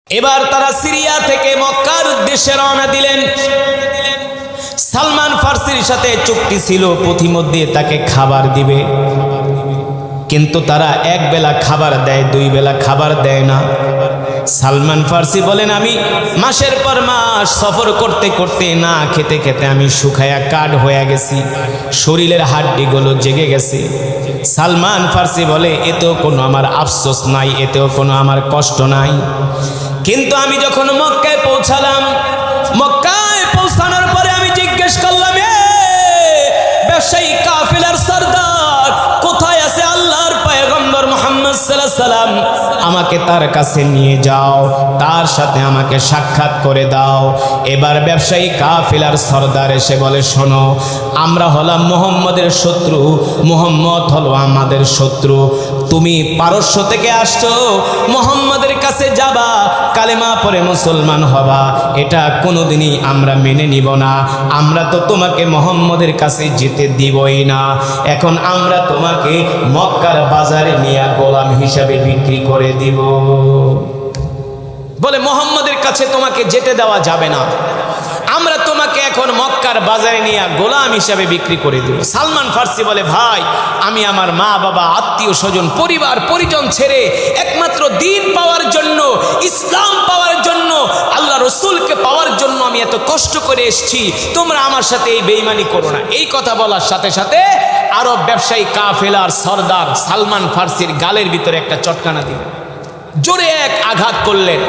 এবার তারা সিরিয়া থেকে মক্কার উদ্দেশ্যে রওনা দিলেন। সালমান ফার্সির সাথে চুক্তি ছিল প্রতিমধ্যে তাকে খাবার দিবে, কিন্তু তারা এক বেলা খাবার দেয়, দুই বেলা খাবার দেয় না। সালমান ফার্সি বলেন, আমি মাসের পর মাস সফর করতে করতে না খেতে খেতে আমি শুকায়া কাঠ হয়ে গেছি, শরীরের হাড্ডিগুলো জেগে গেছে। সালমান ফার্সি বলে, এতেও কোনো আমার আফসোস নাই, এতেও কোনো আমার কষ্ট নাই। কিন্তু আমি যখন মক্কায় পৌঁছালাম, মক্কায় পৌঁছানোর পরে আমি জিজ্ঞেস করলাম, ব্যবসায়ী কাফেলার সরদার কোথায় আছে? আল্লাহর পয়গম্বর মুহাম্মদ সাল্লাল্লাহু আলাইহি সাল্লাম, আমাকে তার কাছে নিয়ে যাও, তার সাথে আমাকে সাক্ষাৎ করে দাও। এবার ব্যবসায়ী কাফেলার সরদার এসে বলে, শোনো, আমরা হলাম মুহাম্মদের শত্রু, মুহাম্মদ হলো আমাদের শত্রু। তুমি পারস্য থেকে আসছো, মুহাম্মদের কাছে যাবা, কালেমা পড়ে মুসলমান হবা, এটা কোনোদিনই আমরা মেনে নিব না। আমরা তো তোমাকে মুহাম্মদের কাছে যেতে দিবই না। এখন আমরা তোমাকে মক্কার বাজারে নিয়ে গোলাম হিসাবে বিক্রি করে দিব। বলে, মুহাম্মদের কাছে তোমাকে যেতে দেওয়া যাবে না, আমরা তোমাকে এখন মক্কার বাজারে নিয়ে গোলাম হিসাবে বিক্রি করে দিব। সালমান ফার্সি বলে, ভাই, আমি আমার মা বাবা, আত্মীয় স্বজন, পরিবার পরিজন ছেড়ে একমাত্র দিন পাওয়ার জন্য, ইসলাম পাওয়ার জন্য, আল্লাহ রসুলকে পাওয়ার জন্য আমি এত কষ্ট করে এসেছি, তোমরা আমার সাথে এই বেঈমানি করো না। এই কথা বলার সাথে সাথে আরব ব্যবসায়ী কাফেলার সরদার সালমান ফার্সির গালের ভিতরে একটা চটকানা দিলেন, জোরে এক আঘাত করলেন।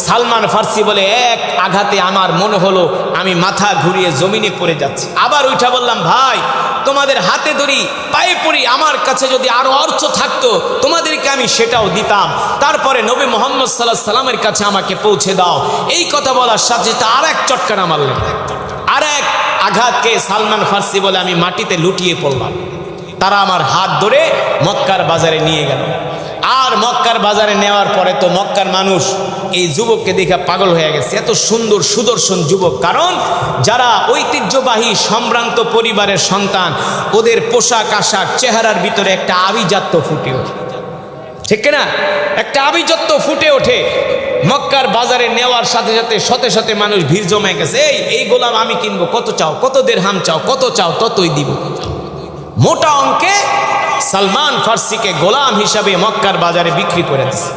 সালমান ফার্সি বলে, এক আঘাতে আমার মনে হলো আমি মাথা ঘুরিয়ে জমিনে পড়ে যাচ্ছি। আবার উঠা বললাম, ভাই, তোমাদের হাতে ধরি, পায়ে পড়ি, আমার কাছে যদি আরো অর্থ থাকতো তোমাদেরকে আমি সেটাও দিতাম। তারপরে নবী মুহাম্মদ সাল্লাল্লাহু আলাইহি সাল্লামের কাছে আমাকে পৌঁছে দাও। এই কথা বলার সাথে আর এক চটকানা মারলেন, আর এক আঘাতকে সালমান ফার্সি বলে, আমি মাটিতে লুটিয়ে পড়লাম। তারা আমার হাত ধরে মক্কার বাজারে নিয়ে গেল। আর মক্কার বাজারে নেওয়ার পরে তো মক্কার মানুষ এই যুবককে দেখে পাগল হয়ে গেছে, এত সুন্দর সুদর্শন যুবক। কারণ যারা ঐতিহ্যবাহী সম্ভ্রান্ত পরিবারের সন্তান, ওদের পোশাক আশাক, চেহারার ভিতরে একটা আভিজাত্য ফুটে ওঠে, ঠিক না? একটা আভিজাত্য ফুটে ওঠে। মক্কার বাজারে নেওয়ার সাথে সাথে শতে শতে মানুষ ভিড় জমে গেছে। এই গোলাম আমি কিনবো, কত চাও? কত দিরহাম চাও? কত চাও ততই দিব। মোটা অঙ্কে সালমান ফার্সিকে গোলাম হিসাবে মক্কার বাজারে বিক্রি করে দিচ্ছে।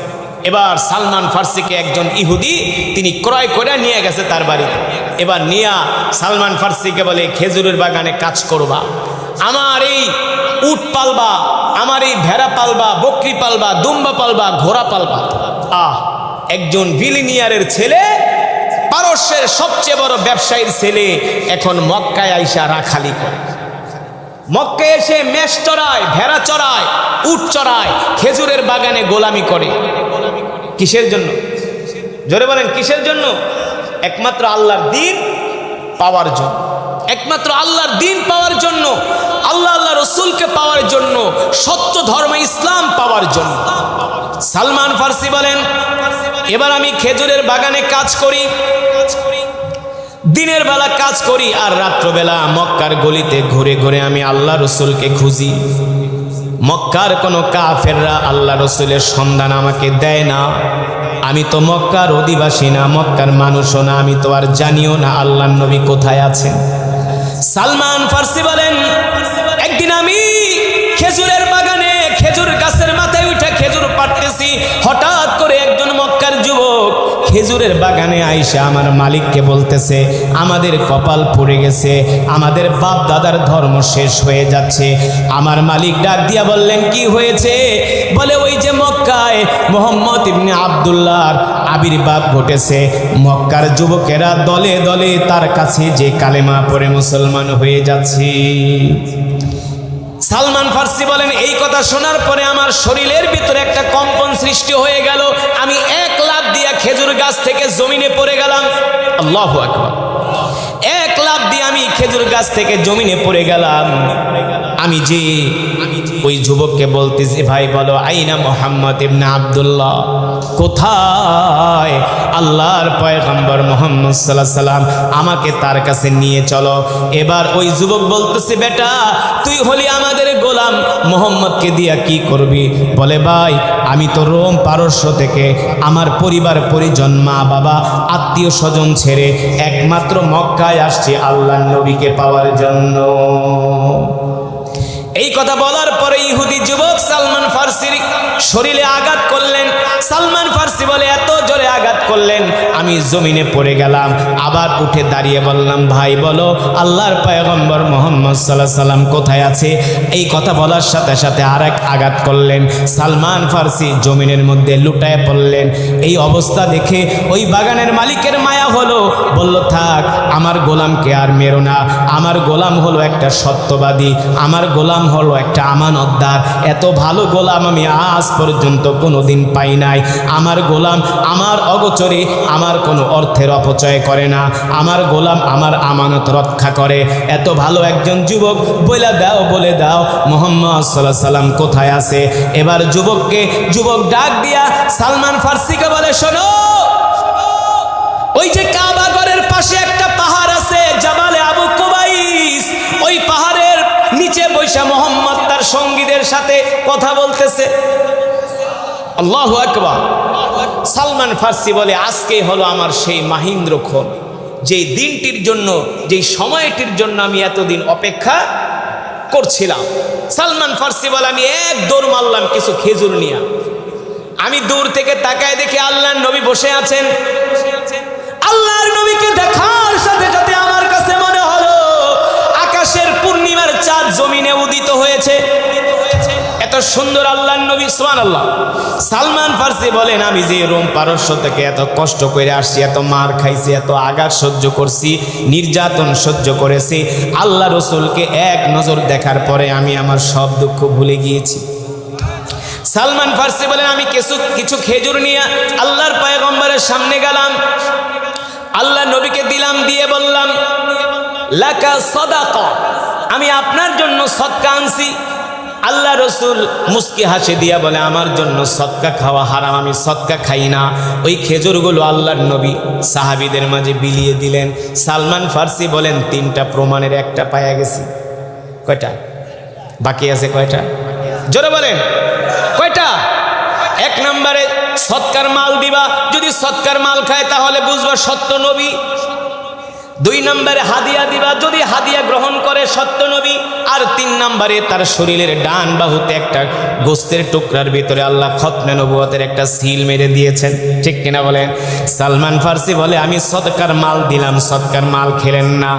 এবার সালমান ফার্সিকে একজন ইহুদি তিনি ক্রয় করে নিয়ে গেছে তার বাড়িতে। এবার নিয়া সালমান ফার্সিকে বলে, খেজুরের বাগানে কাজ করবা, আমার এই উট পালবা, আমার এই ভেড়া পালবা, বকরি পালবা, দুম্বা পালবা, ঘোড়া পালবা। একজন বিলিনিয়ারের ছেলে, পারস্যের সবচেয়ে বড় ব্যবসায়ীর ছেলে, এখন মক্কায় আইসা রাখালি করে। মক্কায় এসে মেষ চড়ায়, ভেড়া চড়ায়, উট চড়ায়, খেজুরের বাগানে গোলামি করে। কিসের জন্য? জোরে বলেন, কিসের জন্য? একমাত্র আল্লাহর দ্বীন পাওয়ার জন্য, একমাত্র আল্লাহর দ্বীন পাওয়ার জন্য, আল্লাহ আল্লাহ রসুলকে পাওয়ার জন্য, সত্য ধর্ম ইসলাম পাওয়ার জন্য। সালমান ফার্সি বলেন, এবার আমি খেজুরের বাগানে কাজ করি, দিনের বেলা কাজ করি, আর রাত্রবেলা মক্কার গলিতে ঘুরে ঘুরে আমি আল্লাহ রসুলকে খুঁজি। মক্কার কোনো কাফেররা আল্লাহ রসুলের সন্ধান আমাকে দেয় না। আমি তো মক্কার অধিবাসী না, মক্কার মানুষও না, আমি তো আর জানিও না আল্লাহর নবী কোথায় আছেন। সালমান ফার্সি বলেন, একদিন আমি খেজুরের বাগানে খেজুর গাছের মাথায় উঠে খেজুর পাড়তেছি, হঠাৎ করে একজন মক্কার যুবক খেজুরের বাগানে আইসা আমার মালিককে বলতেছে, আমাদের কপাল পড়ে গেছে, আমাদের বাপ দাদার ধর্ম শেষ হয়ে যাচ্ছে। আমার মালিক ডাক দিয়া বললেন, কি হয়েছে? বলে, ওই যে মক্কায় মুহাম্মদ ইবনে আব্দুল্লাহর আবির্ভাব ঘটেছে, মক্কার যুবকেরা দলে দলে তার কাছে যে কালেমা পড়ে মুসলমান হয়ে যাচ্ছে। সালমান ফার্সি বলেন, এই কথা শোনার পরে আমার শরীরের ভিতরে একটা কম্পন সৃষ্টি হয়ে গেল। আমি এক লাফ দিয়া খেজুর গাছ থেকে জমিনে পড়ে গেলাম। আল্লাহু আকবার। এক লাফ দিয়ে আমি খেজুর গাছ থেকে জমিনে পড়ে গেলাম। আমি যে ওই যুবককে বলতেছি, ভাই বলো, আইনা মুহাম্মদ ইবনে আব্দুল্লাহ, কোথায় আল্লাহর পয়গম্বর মুহাম্মদ সাল্লাল্লাহু আলাইহি সাল্লাম, আমাকে তার কাছে নিয়ে চলো। এবার ওই যুবক বলতেছে, বেটা তুই হলি আমাদের গোলাম, মুহাম্মদকে দিয়া কি করবি? বলে, ভাই আমি তো রোম পারস্য থেকে আমার পরিবার পরিজন, মা বাবা, আত্মীয় স্বজন ছেড়ে একমাত্র মক্কায় আসছি আল্লাহর নবীকে পাওয়ার জন্য। এই কথা বলার পরে ইহুদি যুবক সালমান ফার্সির শরীরে আঘাত করলেন। সালমান ফার্সি বলে, এত জোরে আঘাত করলেন আমি জমিনে পড়ে গেলাম। আবার উঠে দাঁড়িয়ে বললাম, ভাই বলো আল্লাহর পয়গম্বর মুহাম্মদ সাল্লাল্লাহু আলাইহি সাল্লাম কোথায় আছে? এই কথা বলার সাথে সাথে আরেক আঘাত করলেন। সালমান ফার্সি জমিনের মধ্যে লুটায় পড়লেন। এই অবস্থা দেখে ওই বাগানের মালিকের মায়া হলো, বলল, থাক আমার গোলামকে আর মেরো না, আমার গোলাম হলো একটা সত্যবাদী, আমার গোলাম হলো একটা আমানতদার। এত ভালো গোলাম আমি আজ পর্যন্ত কোনোদিন পাই নাই। আমার গোলাম আমার অগোচরে আমার কোনো অর্থের অপচয় করে না, আমার গোলাম আমার আমানত রক্ষা করে। এত ভালো একজন যুবক বলে দাও মুহাম্মদ সাল্লাল্লাহু আলাইহি সাল্লাম কোথায় আছে? এবার যুবক ডাক দিয়া সালমান ফার্সিকে বলে, শোনো, ওই যে কাবা ঘরের পাশে একটা পাহাড় আছে, জাবালে আবু কুবাইস, ওই পাহাড়ের নিচে বৈশা মুহাম্মদ তার সঙ্গীদের সাথে কথা বলতেছে। আল্লাহু আকবার। সালমান ফার্সি বলে, আজকেই হলো আমার সেই মাহিন্দ্রক্ষণ, যেই দিনটির জন্য, যেই সময়টির জন্য আমি এতদিন অপেক্ষা করছিলাম। সালমান ফার্সি বলে, আমি এক দৌড় মারলাম কিছু খেজুর নিয়ে। আমি দূর থেকে তাকায় দেখি আল্লাহর নবী বসে আছেন। আল্লাহর নবীকে দেখার সাথে সাথে আমার কাছে মনে হলো আকাশের পূর্ণিমার চাঁদ জমিনে উদিত হয়েছে। এত সুন্দর আল্লাহর নবী, সুবহানাল্লাহ। সালমান ফার্সি বলেন, আমি যে রোম পারস্য থেকে এত কষ্ট করে আসছি, এত মার খাইছি, এত আঘাত সহ্য করছি, নির্যাতন সহ্য করেছি, আল্লাহ রসুলকে এক নজর দেখার পরে আমি আমার সব দুঃখ ভুলে গিয়েছি। সালমান ফার্সি বলেন, আমি কিছু খেজুর নিয়ে আল্লাহর পয়গম্বরের সামনে গেলাম, আল্লাহ নবীকে দিলাম, দিয়ে বললাম, লাকা সাদাকা, আমি আপনার জন্য সদকা আনছি। আল্লাহ রসুল মুস্কি হাসি দিয়া বলে, আমার জন্য সদকা খাওয়া হারাম, আমি সদকা খাই না। ওই খেজুরগুলো আল্লাহর নবী সাহাবীদের মাঝে বিলিয়ে দিলেন। সালমান ফার্সি বলেন, 3টা প্রমাণের একটা পায়া গেছি। কয়টা বাকি আছে? কয়টা? জোরে বলেন, কয়টা? 1 নম্বরে সৎকার মাল দিবা, যদি সৎকার মাল খায় তাহলে বুঝবা সত্য নবী। 2 নম্বরে হাদিয়া দিবা, যদি হাদিয়া গ্রহণ করে সত্য নবী। আর 3 নম্বরে তার শরীরের ডান বাহুতে একটা গোস্তের টুকরার ভিতরে আল্লাহ খতমে নবুয়তের একটা সিল মেরে দিয়েছেন। ঠিক কিনা বলেন? সালমান ফার্সি বলে, আমি সদকার মাল দিলাম, সদকার মাল খেলেন না,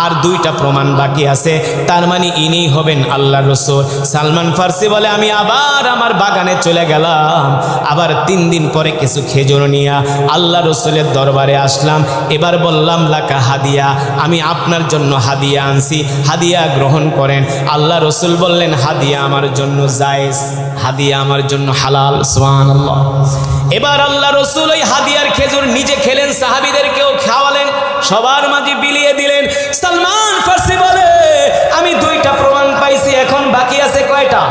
আর 2টা প্রমাণ বাকি আছে, তার মানে ইনি হবেন আল্লাহ রসুল। সালমান ফার্সি বলে, আমি আবার আমার বাগানে চলে গেলাম, আবার 3 দিন পরে কিছু খেজুর নিয়ে আল্লাহ রসুলের দরবারে আসলাম। এবার বললাম, লাকা হাদিয়া, আমি আপনার জন্য হাদিয়া আনছি, হাদিয়া গ্রহণ করেন। আল্লাহ রসুল বললেন, হাদিয়া আমার জন্য জায়েজ, হাদিয়া আমার জন্য হালাল। সুবহানাল্লাহ। এবার আল্লাহ রসুল ওই হাদিয়ার খেজুর নিজে খেলেন, সাহাবীদেরকেও খাওয়ালেন, সবার মাঝে বিলিয়ে দিলেন। সালমান ফার্সি বলে, আমি 2টা প্রমাণ পাইছি, এখন বাকি আছে কয়টা?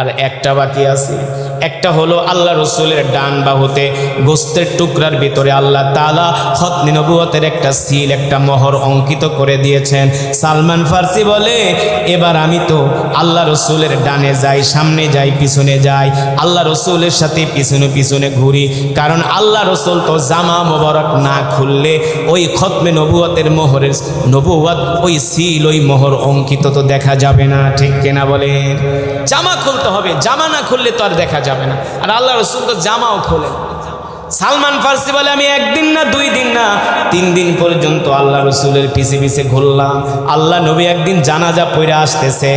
আর একটা বাকি আছে। একটা হলো আল্লাহ রসুলের ডান বাহুতে গোস্তের টুকরার ভিতরে আল্লাহ তাআলা খতমে নবুয়তের একটা সিল, একটা মোহর অঙ্কিত করে দিয়েছেন। সালমান ফার্সি বলে, এবার আমি তো আল্লাহ রসুলের ডানে যাই, সামনে যাই, পিছনে যাই, আল্লাহ রসুলের সাথে পিছনে পিছনে ঘুরি, কারণ আল্লাহ রসুল তো জামা মোবারক না খুললে ওই খতমে নবুয়তের মোহরের নবুয়ত, ওই সিল, ওই মোহর অঙ্কিত তো দেখা যাবে না। ঠিক কিনা বলেন? জামা খুলতে হবে, জামা না খুললে তো আর দেখা যাবে না। আর আল্লাহ রসুল তো জামাও খোলেন। সালমান ফার্সি বলে, আমি 1 দিন না 2 দিন না 3 দিন পর্যন্ত আল্লাহ রসুলের পিছে পিছে ঘুরলাম। আল্লাহ নবী একদিন জানাজা পড়ে আসতেছে,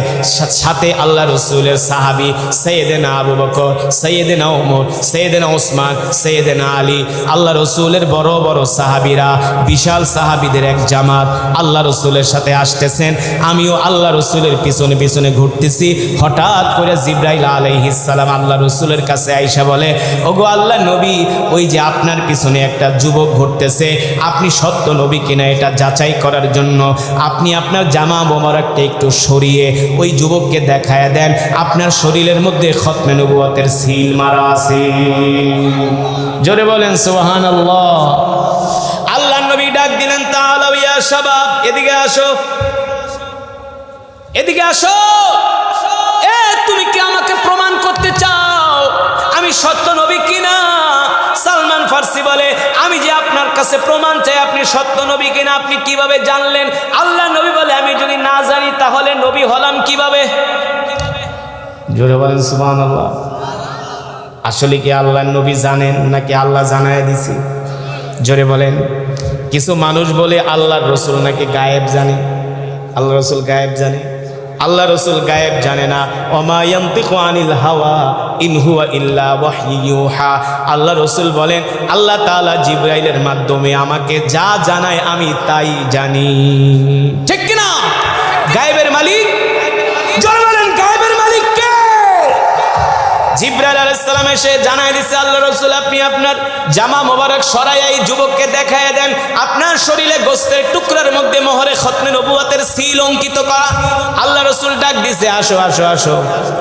সাথে আল্লাহ রসুলের সাহাবি সৈয়দনা আবু বকর, সৈয়দনা ওমর, সৈয়দনা ওসমান, সৈয়দনা আলী, আল্লাহ রসুলের বড় বড় সাহাবিরা, বিশাল সাহাবিদের এক জামাত আল্লাহ রসুলের সাথে আসতেছেন। আমিও আল্লাহ রসুলের পিছনে পিছনে ঘুরতেছি। হঠাৎ করে জিবরাইল আলাইহিস সালাম আল্লাহ রসুলের কাছে আইসা বলে, ওগো আল্লাহ নবী, ওই যে আপনার পিছনে একটা যুবক ঘুরতেছে, আপনি সত্য নবী কিনা এটা যাচাই করার জন্য আপনি আপনার জামা মোবারকটা একটু সরিয়ে ওই যুবককে দেখায় দেন, আপনার শরীরের মধ্যে খতমে নবুয়তের সিল মারা আছে। জোরে বলেন সুবহানাল্লাহ। আল্লাহ নবী ডাক দিলেন, তাআলাউ ইয়া শাবাব, এদিকে আসো, এদিকে আসো। এ তুমি কি আমাকে প্রমাণ করতে চাও আমি সত্য নবী কিনা? সালমান ফার্সি বলে, আমি যে আপনার কাছে প্রমাণ চাই আপনি সত্য নবী কিনা আপনি কিভাবে জানলেন? আল্লাহ নবী বলে, আমি যদি না জানি তাহলে নবী হলাম কিভাবে? জোরে বলেন সুবহানাল্লাহ। আসলে কি আল্লাহ নবী জানেন নাকি আল্লাহ জানায় দিছে? জোরে বলেন। কিছু মানুষ বলে আল্লাহর রসুল নাকি গায়েব জানে। আল্লাহ রসুল গায়েব জানে? আল্লাহ রসুল গায়েব জানে না। ওমা ইয়ানতিকু আনিল হাওয়া ইন হুয়া ইল্লা ওয়াহয়ু ইউহা। আল্লাহ রসুল বলেন, আল্লাহ তাআলা জিবরাইলের মাধ্যমে আমাকে যা জানায় আমি তাই জানি। ঠিক কিনা? গায়েবের মালিক, জোরে বলেন, গায়েবের মালিক কে? জিবরাইল আলাইহিস সালাম এসে জানায় দিছে, আল্লাহ রাসূল আপনি আপনার জামা মোবারক সরাইয়া এই যুবককে দেখায় দেন, আপনার শরীরে গোস্তের টুকরার মধ্যে মোহরে খতমে নবুয়তের সিল অঙ্কিত করা। আল্লাহ রাসূল ডাক দিছে, আসো আসো আসো,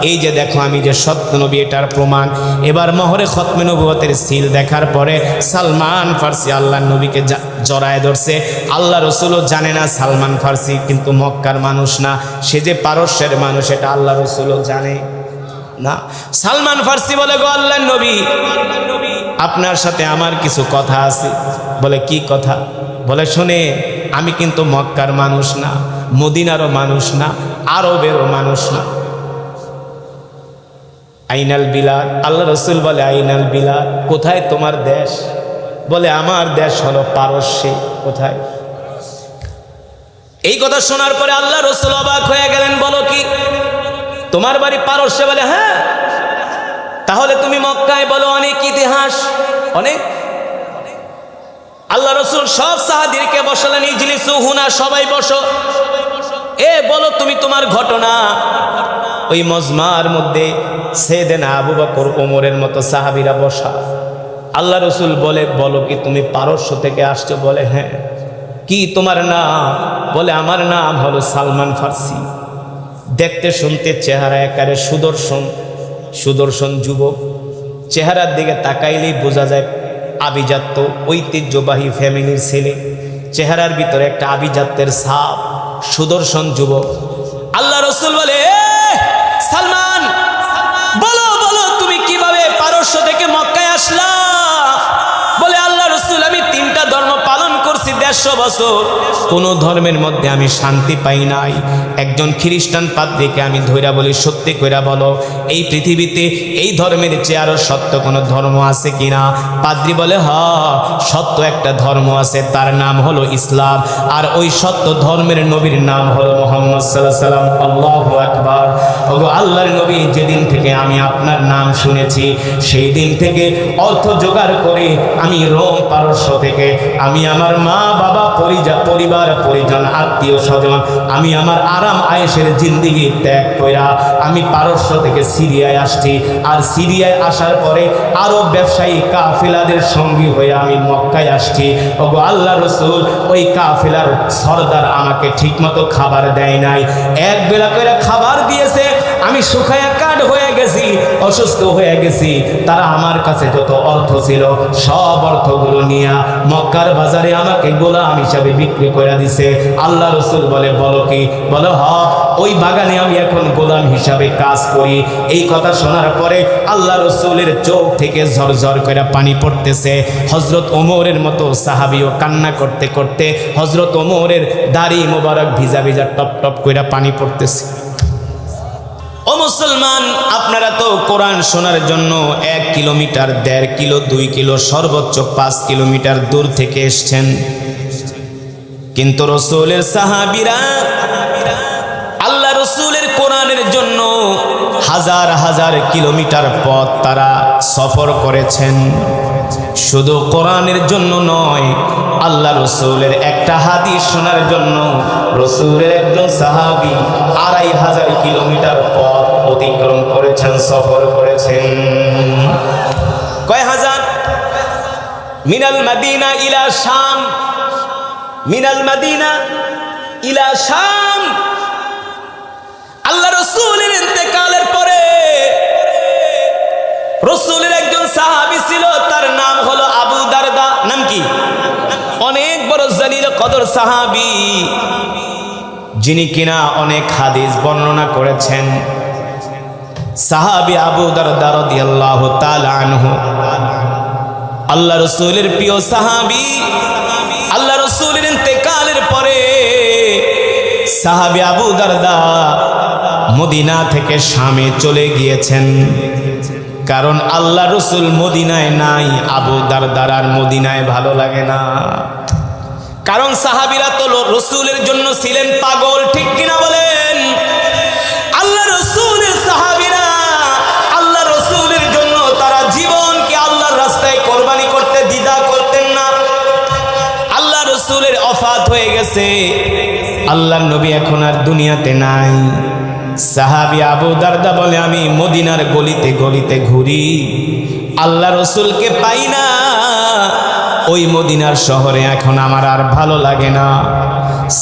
এই যে দেখো আমি যে সত্য নবী এটার প্রমাণ। এবার মোহরে খতমে নবুয়তের সিল দেখার পরে সালমান ফার্সি আল্লাহর নবীকে জড়ায় ধরছে। আল্লাহ রাসূলও জানে না সালমান ফার্সি কিন্তু মক্কার মানুষ না, সে যে পারস্যের মানুষ এটা আল্লাহ রাসূলও জানে না। সালমান ফার্সি বলে, গো আল্লাহর নবী আপনার সাথে আমার কিছু কথা আছে। বলে কি কথা? বলে শুনে, আমি কিন্তু মক্কার মানুষ না, মদিনারও মানুষ না, আরবেরও মানুষ না। আইনাল বিলাদ? আল্লাহ রাসূল বলে, আইনাল বিলাদ, কোথায় তোমার দেশ? বলে আমার দেশ হলো পারস্যে। কোথায়? এই কথা শোনার পরে আল্লাহ রাসূল অবাক হয়ে গেলেন, বলো কি তোমার বাড়ি পারস্যে? বলে হ্যাঁ। তাহলে তুমি মক্কায়? বলো অনেক ইতিহাস, অনেক। আল্লাহ রাসূল সব সাহাবীদেরকে বসালেন, ইজলিসু হুনা, সবাই বসো। এ বলো তুমি তোমার ঘটনা। ওই মজমার মধ্যে সাইয়েদনা আবু বকর ওমরের মতো সাহাবীরা বসা। আল্লাহ রাসূল বলে, বলো কি তুমি পারস্য থেকে আসছো? বলে হ্যাঁ। কি তোমার নাম? বলে আমার নাম হলো সালমান ফার্সি। দেখতে শুনতে চেহারা একেবারে সুদর্শন, সুদর্শন যুবক। চেহারার দিকে তাকাইলেই বোঝা যায় আভিজাত্য, ঐতিহ্যবাহী ফ্যামিলির ছেলে। চেহারার ভিতরে একটা আভিজাত্যের ছাপ, সুদর্শন যুবক। আল্লাহ রাসূল বলে, সালমান বলো বলো তুমি কিভাবে পারস্য থেকে মক্কায় আসলা? বলে আল্লাহ রাসূল আমি 3টা ধর্ম পালন করছি 150 বছর, কোন ধর্মের মধ্যে আমি শান্তি পাই নাই। একজন খ্রিস্টান পাদ্রীকে আমি ধইরা বলি, সত্যি কইরা বলো এই পৃথিবীতে এই ধর্মের চেয়ে আরো সত্য কোনো ধর্ম আছে কিনা? পাদ্রী বলে হ্যাঁ, সত্য একটা ধর্ম আছে, তার নাম হলো ইসলাম, আর ওই সত্য ধর্মের নবীর নাম হলো মুহাম্মদ সাল্লাল্লাহু আলাইহি সাল্লাম। আল্লাহু আকবার। ওগো আল্লাহর নবী, যেদিন থেকে আমি আপনার নাম শুনেছি সেই দিন থেকে অর্থ জোগাড় করে আমি রোম পারস্য থেকে আমি আমার মা বাবা পরিবার পরিজন আত্মীয় স্বজন আমি আমার আরাম আয়েশের জিন্দেগি ত্যাগ কইরা আমি পারস্য থেকে সিরিয়ায় আসছি। আর সিরিয়ায় আসার পরে আরো ব্যবসায়ী কাফেলাদের সঙ্গী হয়ে আমি মক্কায় আসছি। ওগো আল্লাহ রাসূল, ওই কাফেলার সরদার আমাকে ঠিকমতো খাবার দেয় নাই, এক বেলা করে খাবার দিয়েছে, আমি শুকায়া কাঠ হয়ে গেছি, অসুস্থ হয়ে গেছি। তারা আমার কাছে যত অর্থ ছিল সব অর্থগুলো নিয়ে মক্কার বাজারে আমাকে গোলাম হিসাবে বিক্রি করে দিছে। আল্লাহ রাসূল বলে, বলো কি? বলো হ্যাঁ, ওই বাগানে আমি এখন গোলাম হিসাবে কাজ করি। এই কথা শোনার পরে আল্লাহ রাসূলের চোখ থেকে ঝরঝর করে পানি পড়তেছে। হযরত ওমরের মতো সাহাবীও কান্না করতে করতে হযরত ওমরের দাড়ি মোবারক ভিজা ভিজা টপ টপ করে পানি পড়তেছে। ও মুসলমান, আপনারা তো কোরআন শোনার জন্য 1 কিলোমিটার, 1.5 কিলো, 2 কিলো, সর্বোচ্চ 5 কিলোমিটার দূর থেকে এসেছেন, কিন্তু রাসূলের সাহাবীরা আল্লাহ রাসূলের কোরআনের জন্য হাজার হাজার কিলোমিটার পথ তারা সফর করেছেন। শুধু কোরআনের জন্য নয়, আল্লাহ রাসূলের একটা হাদিস শোনার জন্য রাসূলের একজন সাহাবী 2500 কিলোমিটার পথ অতিক্রম করেছেন, সফর করেছেন। কয় হাজার? মিনাল মদিনা ইলা শাম, মিনাল মদিনা ইলা শাম। আল্লাহ রাসূলের ইন্তেকালের পরে রাসূলের একজন সাহাবী ছিল, তার নাম হলো কদর সাহাবী, যিনি কিনা অনেক হাদিস বর্ণনা করেছেন, সাহাবী আবু দারদা রাদিয়াল্লাহু তাআলা আনহু, আল্লাহ রাসূলের প্রিয় সাহাবী। আল্লাহ রাসূলের ইন্তেকালের পরে সাহাবী আবু দারদা মদিনা থেকে শামে চলে গিয়েছেন, কারণ আল্লাহ রাসূল মদিনায় নাই, আবু দারদার আর মদিনায় ভালো লাগে না। কারণ সাহাবীরা তো রাসূলের জন্য ছিলেন পাগল, ঠিক কিনা বলেন? আল্লাহ রাসূলের সাহাবীরা আল্লাহ রাসূলের জন্য তারা জীবনকে আল্লাহর রাস্তায় কোরবানি করতে দ্বিধা করতেন না। আল্লাহ রাসূলের ওফাত হয়ে গেছে, আল্লাহর নবী এখন আর দুনিয়াতে নাই। সাহাবী আবু দারদা বলে, আমি মদিনার গলিতে গলিতে ঘুরি, আল্লাহ রাসূলকে পাই না। ওই মদিনার শহরে এখন আমার আর ভালো লাগে না।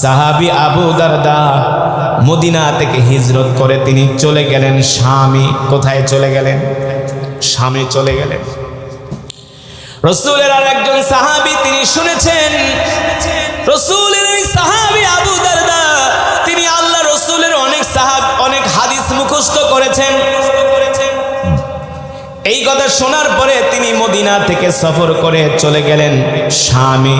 সাহাবী আবু দারদা মদিনা থেকে হিজরত করে তিনি চলে গেলেন শামে। কোথায় চলে গেলেন? শামে চলে গেলেন। রাসূলের আর একজন সাহাবী তিনি শুনেছেন, রাসূলের এই সাহাবী আবু দারদা তিনি আল্লাহ রাসূলের অনেক হাদিস মুখস্থ করেছেন। এই কথা শোনার পরে তিনি মদিনা থেকে সফর করে চলে গেলেন শামে।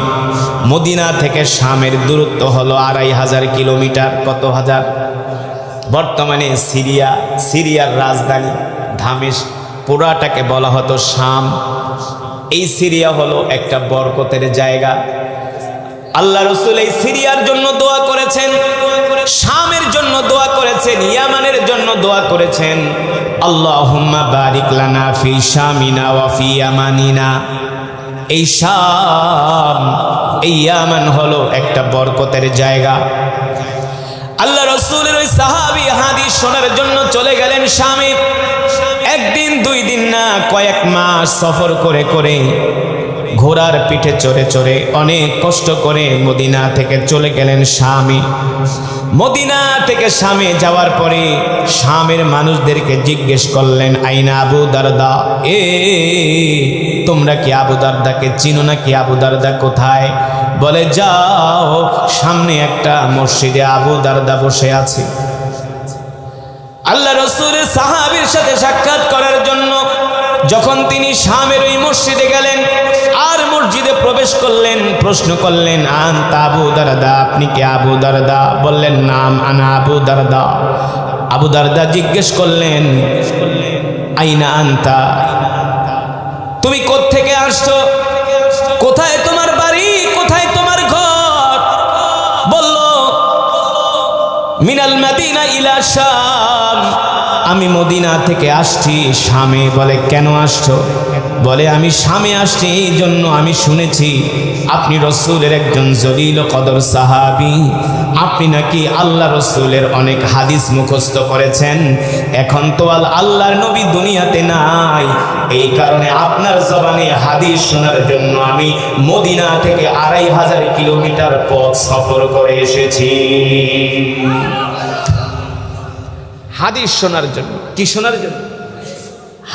মদিনা থেকে শামের দূরত্ব হলো 2500 কিলোমিটার। কত হাজার? বর্তমানে সিরিয়ার রাজধানী দামেস্ক, পুরাটাকে বলা হতো শাম। এই সিরিয়া হলো একটা বরকতের জায়গা। আল্লাহ রাসূল এই সিরিয়ার জন্য দোয়া করেছেন, শামের জন্য দোয়া করেছেন, ইয়ামানের জন্য দোয়া করেছেন। আল্লাহুম্মা বারিক লানা ফি শামিনা ওয়া ফি ইয়ামানিনা। এই শাম, এই ইয়ামান হলো একটা বরকতের জায়গা। আল্লাহ রাসূলের ওই সাহাবী হাদিস শোনার জন্য চলে গেলেন শামে। একদিন দুই দিন না, কয়েক মাস সফর করে করে, ঘোড়ার পিঠে চড়ে চড়ে অনেক কষ্ট করে মদিনা থেকে চলে গেলেন শামে। মদিনা থেকে শামে যাওয়ার পরে শামের মানুষদেরকে জিজ্ঞেস করলেন, আইনা আবু দারদা, তোমরা কি আবু দারদাকে চিনো নাকি? আবু দারদা কোথায়? বলে, যাও, সামনে একটা মসজিদে আবু দারদা বসে আছে। আল্লাহ রাসূলের সাহাবীর সাথে সাক্ষাৎ করার জন্য যখন তিনি শামের ওই মসজিদে গেলেন আর মসজিদে প্রবেশ করলেন, প্রশ্ন করলেন, আনতা আবু দারদা, আপনি কি আবু দারদা? বললেন, নাম আনা আবু দারদা। আবু দারদা জিজ্ঞেস করলেন, আইনা আনতা, তুমি কোত্থেকে আসছো? কোথায় তোমার বাড়ি? কোথায় তোমার ঘর? বলল, মিনাল মাদিনা ইলা শাম, আমি মদিনা থেকে আসছি শামে। বলে, কেন আসছো? বলে, আমি শামে আসছি এই জন্য, আমি শুনেছি আপনি রাসূলের একজন জলিল কদর সাহাবী, আপনি নাকি আল্লাহ রাসূলের অনেক হাদিস মুখস্থ করেছেন। এখন তো আল্লাহর নবী দুনিয়াতে নাই, এই কারণে আপনার জবানে হাদিস শোনার জন্য আমি মদিনা থেকে 2500 কিলোমিটার পথ সফর করে এসেছি। হাদিস শোনার জন্য। কি শোনার জন্য?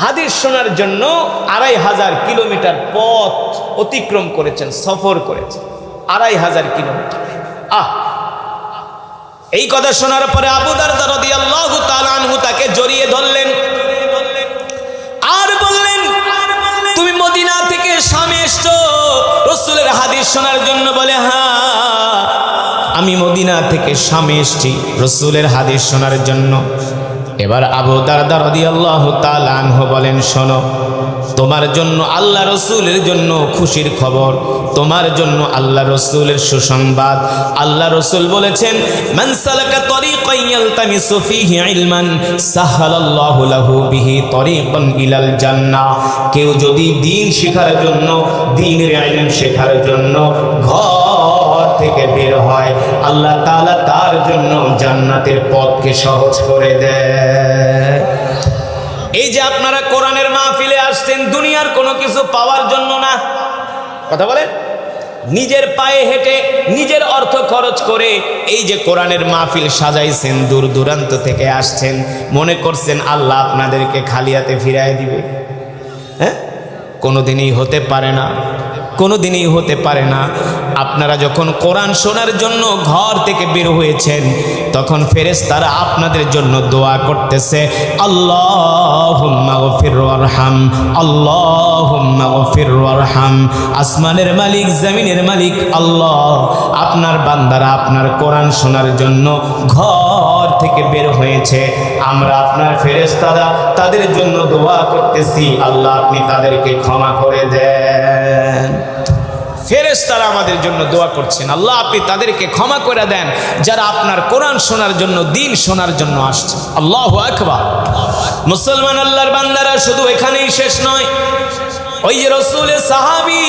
হাদিস শোনার জন্য 2500 কিলোমিটার পথ অতিক্রম করেছেন, সফর করেছেন 2500 কিলোমিটার। এই কথা শোনার পরে আবু দারদা রাদিয়াল্লাহু তাআলা আনহু তাকে জড়িয়ে ধরলেন আর বললেন, তুমি মদিনা থেকে শামে এসছো রাসূলের হাদিস শোনার জন্য? বলে, হ্যাঁ, আমি মদিনা থেকে শামে এসেছি রাসূলের হাদিস শোনার জন্য। এবার আবু দারদা রাদিয়াল্লাহু তাআলা আনহু বলেন, শোনো, তোমার জন্য আল্লাহ রাসূলের জন্য খুশির খবর, তোমার জন্য আল্লাহ রাসূলের সুসংবাদ। আল্লাহ রাসূল বলেছেন, মান সালাকা তরিকান ইয়ালতামিসু ফীহি ইলমান সাহালাল্লাহু লাহু বিহি তরিকান ইলাল জান্নাহ। কেউ যদি দ্বীন শেখার জন্য, দ্বীনের ইলম শেখার জন্য ঘর থেকে বের হয়, আল্লাহ তাআলা তার জন্য জান্নাতের পথকে সহজ করে দেয়। এই যে আপনারা কোরআনের মাহফিলে আসছেন দুনিয়ার কোনো কিছু পাওয়ার জন্য না, কথা বলেন, নিজের পায়ে হেঁটে নিজের অর্থ খরচ করে এই যে কোরআনের মাহফিল সাজাইছেন, দূর দূরান্ত থেকে আসছেন, মনে করছেন আল্লাহ আপনাদেরকে খালি হাতে ফিরায় দিবে? হ্যাঁ, কোনোদিনই হতে পারে না। কোনোদিনই হতে পারে না। আপনারা যখন কোরআন শোনার জন্য ঘর থেকে বের হয়েছেন, তখন ফেরেশতারা আপনাদের জন্য দোয়া করতেছে, আল্লাহুম্মা গফির ওয়ারহাম, আল্লাহুম্মা গফির ওয়ারহাম। আসমানের মালিক, জমিনের মালিক আল্লাহ, আপনার বান্দারা আপনার কোরআন শোনার জন্য ঘর থেকে বের হয়েছে, আমরা আপনার ফেরেশতারা তাদের জন্য দোয়া করতেছি, আল্লাহ আপনি তাদেরকে ক্ষমা করে দেন। ফেরেশতারা আমাদের জন্য দোয়া করছেন, আল্লাহ আপনি তাদেরকে ক্ষমা করে দেন যারা আপনার কোরআন শোনার জন্য, দ্বীন শোনার জন্য আসছে। আল্লাহু আকবার। মুসলমান আল্লাহর বান্দারা, শুধু এখানেই শেষ নয়। ওই যে রাসূলের সাহাবী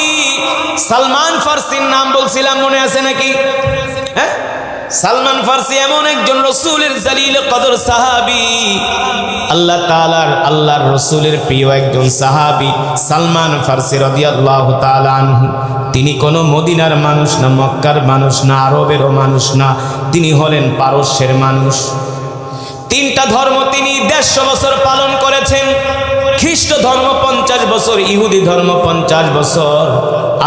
সালমান ফারসির নাম বলছিলাম, মনে আছে নাকি? হ্যাঁ, সালমান ফারসি এমন একজন রাসূলের জালিল কদর সাহাবী, আল্লাহ তাআলার, আল্লাহর রাসূলের প্রিয় একজন সাহাবী সালমান ফারসি রাদিয়াল্লাহু তাআলা আনহু। তিনি কোনো মদিনার মানুষ না, মক্কার মানুষ না, আরবেরও মানুষ না, তিনি হলেন পারস্যের মানুষ। 3টা ধর্ম তিনি 150 বছর পালন করেছেন। খ্রিস্ট ধর্ম 50 বছর, ইহুদি ধর্ম 50 বছর,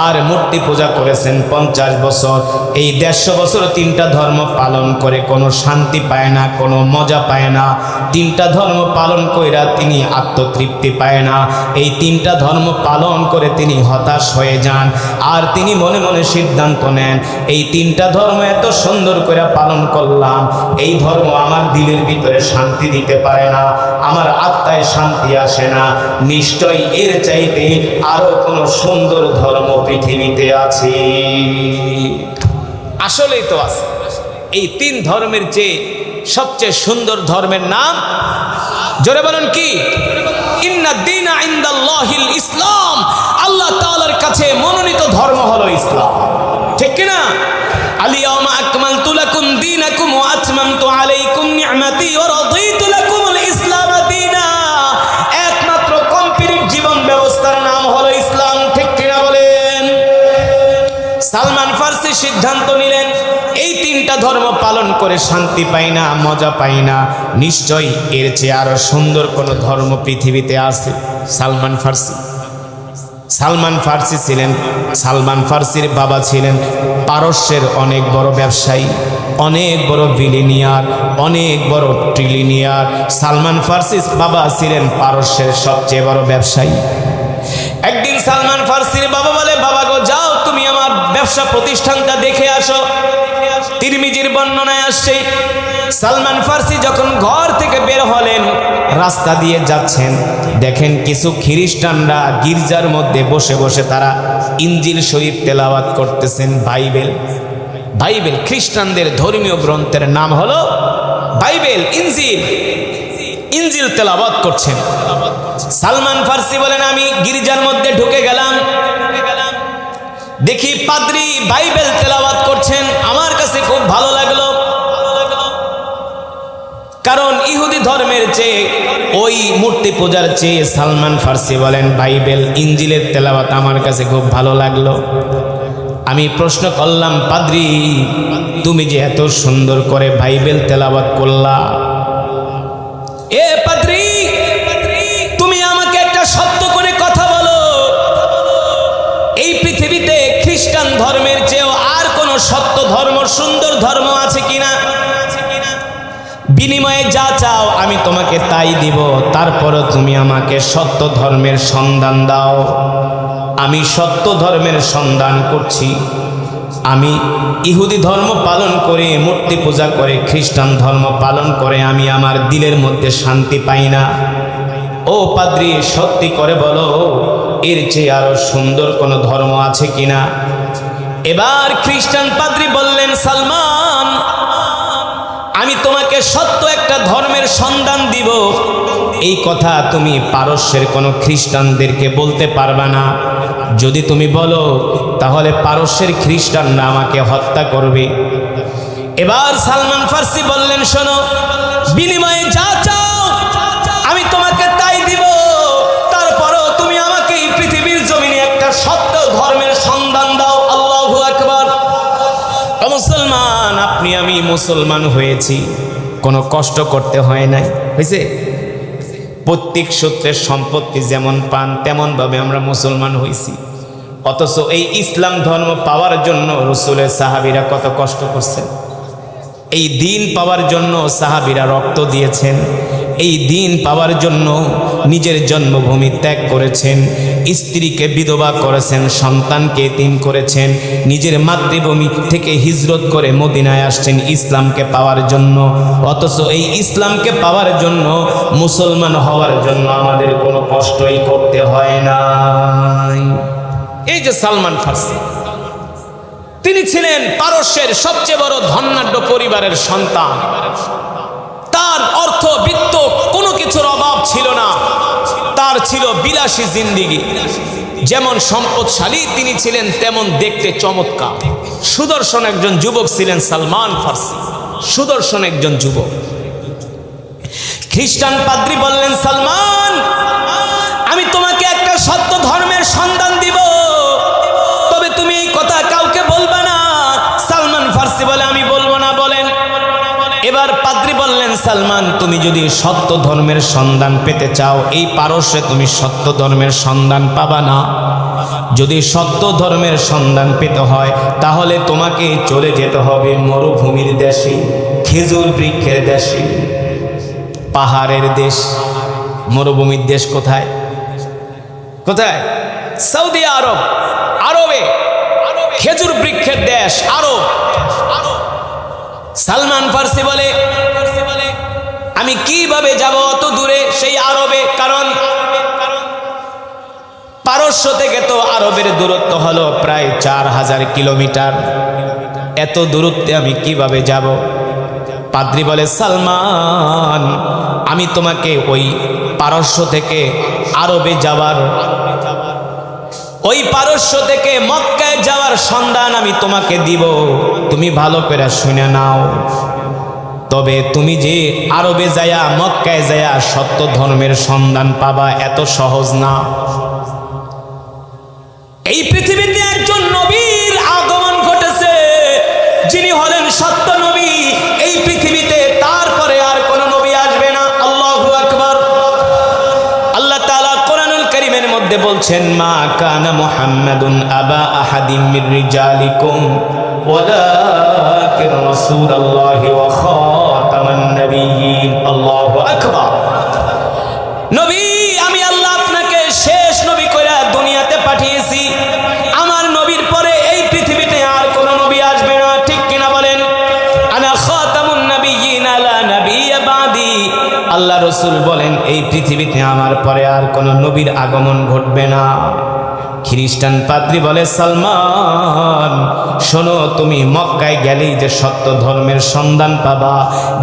আর মূর্তি পূজা করেছেন 50 বছর। এই 150 বছর 3টা ধর্ম পালন করে কোনো শান্তি পায় না, কোনো মজা পায় না। 3টা ধর্ম পালন কইরা তিনি আত্মতৃপ্তি পায় না। এই 3টা ধর্ম পালন করে তিনি হতাশ হয়ে যান, আর তিনি মনে মনে সিদ্ধান্ত নেন, এই 3টা ধর্ম এত সুন্দর করে পালন করলাম, এই ধর্ম আমার দিলের ভিতরে শান্তি দিতে পারে না, আমার আত্মায় শান্তি আসে না, নিশ্চয়ই এর চাইতে আরো কোনো সুন্দর ধর্ম পৃথিবীতে আছে। আসলেই তো আছে। এই 3 ধর্মের চেয়ে সবচেয়ে সুন্দর ধর্মের নাম, জোরে বলেন কি? ইন্না দীনা ইনদাল্লাহিল ইসলাম। আল্লাহ তাআলার কাছে মনোনীত ধর্ম হলো ইসলাম, ঠিক কি না? আল-ইয়াওমা আকমালতু লাকুম দীনাকুম ওয়া আতমামতু আলাইকুম নি'মাতি ওয়া রাদিতু লাকুমুল ইসলাম দীনা। একমাত্র কমপ্লিট জীবন ব্যবস্থার নাম হলো ইসলাম, ঠিক কি না বলেন? সালমান ফারসি সিদ্ধান্ত নিলেন, এই 3টা ধর্ম পালন করে শান্তি পাই না, মজা পাই না, নিশ্চয়ই এর চেয়ে আরো সুন্দর কোনো ধর্ম পৃথিবীতে আছে। সালমান ফারসি ছিলেন, সালমান ফারসির বাবা ছিলেন পারস্যের অনেক বড় ব্যবসায়ী, অনেক বড় বিলিনিয়ার, অনেক বড় ট্রিলিনিয়ার। সালমান ফারসির বাবা ছিলেন পারস্যের সবচেয়ে বড় ব্যবসায়ী। একদিন সালমান ফারসির বাবা বলে, বাবা গো, যাও তুমি আমার ব্যবসা প্রতিষ্ঠানটা দেখে আসো। তিরমিজির বর্ণনায় আসছে, সালমান ফারসি যখন ঘর থেকে বের হলেন, রাস্তা দিয়ে যাচ্ছেন, দেখেন কিছু খ্রিস্টানরা গির্জার মধ্যে বসে বসে তারা ইনজিল শরীফ তেলাওয়াত করতেছেন। বাইবেল খ্রিস্টানদের ধর্মীয় গ্রন্থের নাম হলো বাইবেল। ইনজিল তেলাওয়াত করছেন। সালমান ফারসি বলেন, আমি গির্জার মধ্যে ঢুকে গেলাম, দেখি পাদ্রী বাইবেল তেলাওয়াত করছেন। আমার কাছে খুব ভালো লাগলো, কারণ ইহুদি ধর্মের চেয়ে, ওই মূর্তি পূজার চেয়ে সালমান ফারসি বলেন বাইবেল, ইনজিলের তেলাওয়াত আমার কাছে খুব ভালো লাগলো। আমি প্রশ্ন করলাম, পাদ্রী তুমি যে এত সুন্দর করে বাইবেল তেলাওয়াত করলা, এ পাদ্রী তুমি আমাকে একটা সত্য করে কথা বলো, এই পৃথিবীতে খ্রিস্টান ধর্মের চেয়েও আর কোন সত্য ধর্ম, সুন্দর ধর্ম আছে কিনা? বিনিময়ে যা চাও আমি তোমাকে তাই দিব, তারপরও তুমি আমাকে সত্য ধর্মের সন্ধান দাও। আমি সত্য ধর্মের সন্ধান করছি। আমি ইহুদি ধর্ম পালন করে, মূর্তি পূজা করে, খ্রিস্টান ধর্ম পালন করে আমি আমার দিলের মধ্যে শান্তি পাই না। ও পাদ্রী, সত্যি করে বলো, এর চেয়ে আরো সুন্দর কোনো ধর্ম আছে কিনা? এবার খ্রিস্টান পাদ্রী বললেন, সালমান, আমি তোমাকে সত্য একটা ধর্মের সন্ধান দিব, এই কথা তুমি পারস্যের কোনো খ্রিস্টানদেরকে বলতে পারবা না। যদি তুমি বলো তাহলে পারস্যের খ্রিস্টানরা আমাকে হত্যা করবে। এবার সালমান ফারসি বললেন, শোনো, বিনিময়ে যা চাও আমি তোমাকে তাই দিব, তারপরও তুমি আমাকে এই পৃথিবীর জমিনে একটা সত্য ধর্মের সন্ধান দাও। আল্লাহু আকবার। মুসলমান, আপনি আমি মুসলমান হয়েছি, কোনো কষ্ট করতে হয় নাই, হয়েছে? প্রত্যেক সূত্রের সম্পত্তি যেমন পান তেমন ভাবে আমরা মুসলমান হয়েছি। অথচ এই ইসলাম ধর্ম পাওয়ার জন্য রাসূলের সাহাবীরা কত কষ্ট করছেন। এই দিন পাওয়ার জন্য সাহাবীরা রক্ত দিয়েছেন। এই দিন পাওয়ার জন্য নিজের জন্মভূমি ত্যাগ করেছেন, স্ত্রীকে বিধবা করেছেন, সন্তানকে এতিম করেছেন, নিজের মাতৃভূমি থেকে হিজরত করে মদিনায় আসছেন ইসলামকে পাওয়ার জন্য। অথচ এই ইসলামকে পাওয়ার জন্য, মুসলমান হওয়ার জন্য আমাদের কোনো কষ্টই করতে হয় না। এই যে সালমান ফার্সি, তিনি ছিলেন পারস্যের সবচেয়ে বড় ধনাঢ্য পরিবারের সন্তান। তার অর্থ বিত্ত কোনো কিছুর অভাব ছিল না। তার ছিল বিলাসী জিন্দিগি। যেমন সম্পদশালী তিনি ছিলেন, তেমন দেখতে চমৎকার সুদর্শন একজন যুবক ছিলেন সালমান ফার্সি। সুদর্শন একজন যুবক। খ্রিস্টান পাদ্রী বললেন, সালমান, আমি তোমাকে একটা সত্য ধর্মের সন্ধান দিব, তবে তুমি এই কথা কাউকে বলবা না। সালমান ফার্সি বলে, আমি বলবো না। বলেন। এবার পাদ্রী বললেন, সালমান, তুমি যদি সত্য ধর্মের সন্ধান পেতে চাও, এই পারস্যে তুমি সত্য ধর্মের সন্ধান পাবা না। যদি সত্য ধর্মের সন্ধান পেতে হয়, তাহলে তোমাকে চলে যেতে হবে মরুভূমির দেশে, খেজুর বৃক্ষের দেশে, পাহাড়ের দেশ। মরুভূমির দেশ কোথায়? কোথায়? সৌদি আরব। আরবে খেজুর বৃক্ষের দেশ আরব। সালমান ফার্সি বলে, আমি কিভাবে যাব অত দূরে সেই আরবে? কারণ পারস্য থেকে তো আরবের দূরত্ব হলো প্রায় 4000 কিলোমিটার। এত দূরত্বে আমি কিভাবে যাব? পাদ্রী বলে, সালমান, আমি তোমাকে ওই পারস্য থেকে আরবে যাওয়ার, ওই পারস্য থেকে মক্কায় যাওয়ার সন্ধান আমি তোমাকে দিব। তুমি ভালো করে শুনে নাও। তবে তুমি যে আরবে যায়া, মক্কায় যায়া সত্য ধর্মের সন্ধান পাবা, এত সহজ না। এই পৃথিবীতে একজন নবীর আগমন ঘটেছে, যিনি হলেন সত্য নবী। এই পৃথিবীতে তারপরে আর কোন নবী আসবে না। আল্লাহু আকবার। আল্লাহ তাআলা কোরআনুল কারীমের মধ্যে বলছেন, মা কানা মুহাম্মাদুন আবা আহাদিম মির রিজালিকুম ওয়ালাকিন রাসূলুল্লাহি ওয়া খাতামান নাবিয়্যিন। আল্লাহু আকবার। নবী, আমি আল্লাহ আপনাকে শেষ নবী কইরা দুনিয়াতে পাঠিয়েছি। আমার নবীর পরে এই পৃথিবীতে আর কোন নবী আসবে না। ঠিক কিনা বলেন? আনা খাতামুন নাবিয়্যিন লা নাবিয়্যা বাদি। আল্লাহ রাসূল বলেন, এই পৃথিবীতে আমার পরে আর কোন নবীর আগমন ঘটবে না। খ্রিস্টান পাদ্রী বলে, সালমান, শোনো, তুমি মক্কায় গেলেই যে সত্য ধর্মের সন্ধান পাবা,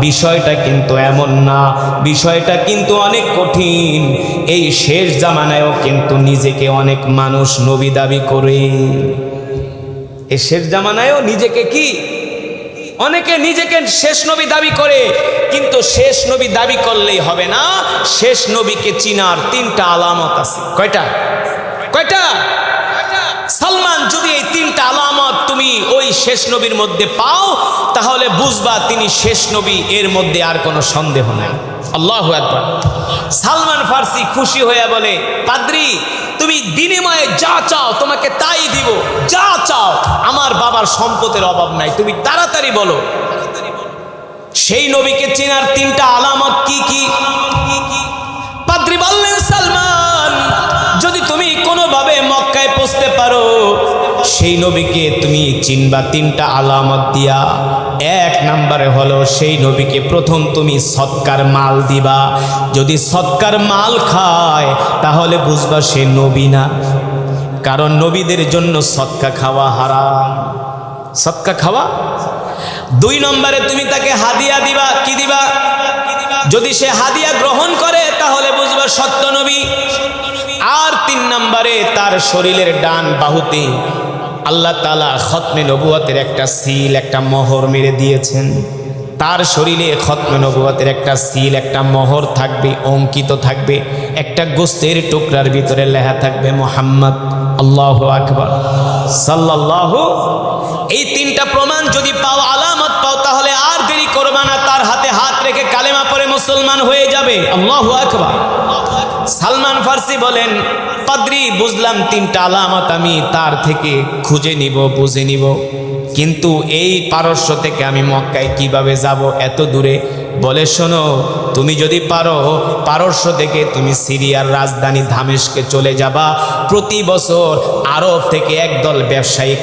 বিষয়টা কিন্তু এমন না। বিষয়টা কিন্তু অনেক কঠিন। এই শেষ জামানায়ও কিন্তু নিজেকে অনেক মানুষ নবী দাবি করে। এই শেষ জামানায়ও নিজেকে কি অনেকে নিজেকে শেষ নবী দাবি করে। কিন্তু শেষ নবী দাবি করলেই হবে না। শেষ নবীকে চিনার 3টা আলামত আছে। কয়টা? কয়টা? সালমান, যদি এই 3টা আলামত তুমি ওই শেষ নবীর মধ্যে পাও, তাহলে বুঝবা তিনি শেষ নবী, এর মধ্যে আর কোনো সন্দেহ নাই। আল্লাহু আকবার। সালমান ফার্সি খুশি হয়ে বলে, পাদ্রী, তুমি বিনিময়ে যা চাও তোমাকে তাই দিব। যা চাও, আমার বাবার সম্পদের অভাব নাই, তুমি তাড়াতাড়ি বলো। সেই নবীকে চেনার 3টা আলামত কি কি? পাদ্রী বললেন, সালমান, যদি তুমি কোনোভাবে মক্কায় পৌঁছতে পারো, সেই নবীকে তুমি চিনবা 3টা আলামত দিয়া। 1 নম্বরে হলো, সেই নবীকে প্রথম তুমি সৎকার মাল দিবা। যদি সৎকার মাল খায়, তাহলে বুঝবা সে নবী না। কারণ নবীদের জন্য সৎকা খাওয়া হারাম। সৎকা খাওয়া। 2 নম্বরে তুমি তাকে হাদিয়া দিবা। কি দিবা? যদি সে হাদিয়া গ্রহণ করে, তাহলে বুঝবা সত্য নবী। আর 3 নম্বরে তার শরীরের ডান বাহুতে আল্লাহ তাআলা খতমে নবুয়তের একটা সিল, একটা মোহর মেরে দিয়েছেন। তার শরীরে খতমে নবুয়তের একটা সিল, একটা মোহর থাকবে, অঙ্কিত থাকবে। একটা গোস্তের টুকরার ভিতরে লেখা থাকবে মুহাম্মদ। আল্লাহু আকবার, সাল্লাল্লাহু। এই 3টা প্রমাণ যদি পাও, আলামত পাও, তাহলে আর দেরি করবা না, তার হাতে হাত রেখে কালেমা পড়ে মুসলমান হয়ে যাবে। আল্লাহু আকবার। সালমান ফার্সি বলেন, পাদ্রী বুঝলাম 3টা আলামত আমি তার থেকে খুঁজে নিব, বুঝে নিব, কিন্তু এই পারস্য থেকে আমি মক্কায় কিভাবে যাব এত দূরে? বলে শোনো, তুমি যদি পারো পারস্য থেকে তুমি সিরিয়ার রাজধানী দামেস্কে চলে যাবা। প্রতি বছর আরব থেকে একদল ব্যবসায়ী